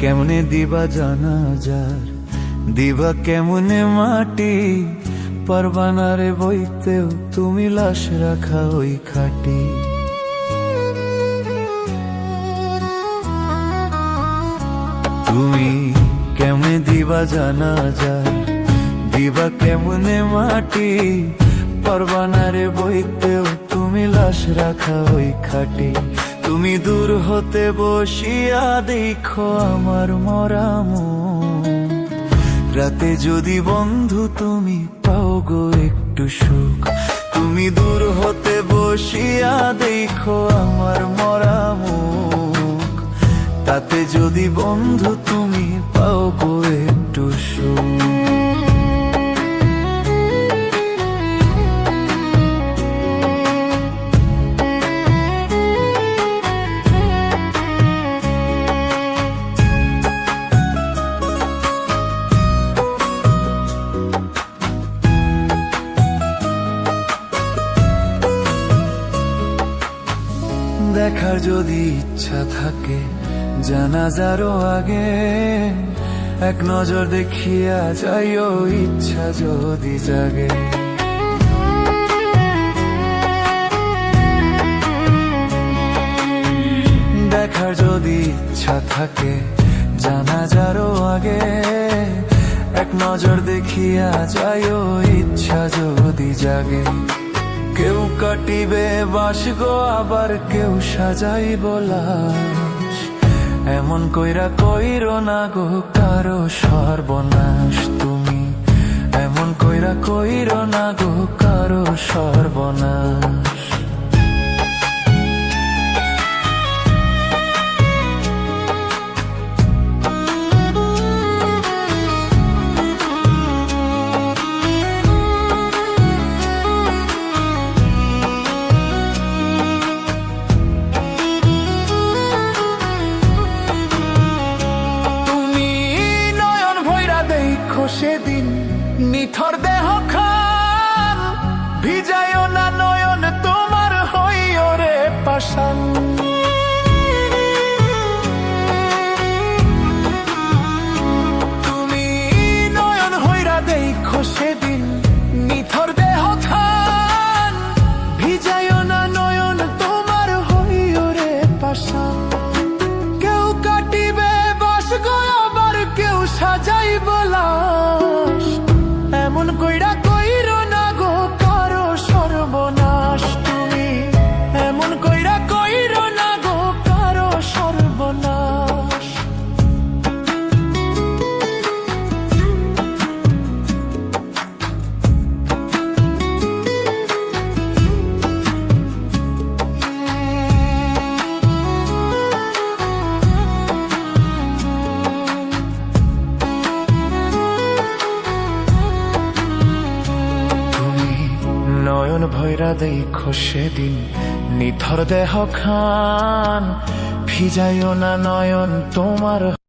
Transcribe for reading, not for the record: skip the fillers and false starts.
কেমনে দিবা জানাজার, দিবা কেমনে মাটি, পারবানা রে বইতেও তুমি লাশ রাখা ওই খাটি। তুমি কেমনে দিবা জানাজার, দিবা কেমনে মাটি, পারবানা রে বইতেও তুমি লাশ রাখা ওই খাটি। তুমি দূর হতে বসিয়া দেখো আমার মরা মন, রাতে যদি বন্ধু তুমি পাও গো একটু সুখ। তুমি দূর হতে বসিয়া দেখো আমার মরা মুখ, তাতে যদি বন্ধু তুমি পাও গো একটু সুখ। দেখার যদি ইচ্ছা থাকে জানাজারও আগে, এক নজর দেখিয়া যাইও ইচ্ছা যদি জাগে। দেখার যদি ইচ্ছা থাকে জানাজারও আগে, এক নজর দেখিয়া যাইও ইচ্ছা যদি জাগে। কেউ কাটিবে বাস গো আবার কেউ সাজাইব লাশ, এমন কইরা কইরো না গো কারো সর্বনাশ। তুমি এমন কইরা কইরো না গো কারো সর্বনাশ। সেদিন নিথর দেহ খান, ভিজায়ও না নয়ন তোমার হইও রে পাষাণ। তুমি নয়ন হইরা দেখো সেদিন নিথর দেহ খান, ভিজায়ও না নয়ন তোমার হইও রে পাষাণ। কেউ কাটিবে বাস গো আবার কেউ সাজাইব লাশ, এমন কইরা কইরো না গো কারো সর্বনাশ। তুমি এমন কইরা কইরো না গো কারো সর্বনাশ। নয়ন ভৈরা দেখো সেদিন নিথর দেহ খান, ভিজাইও না নয়ন তোমার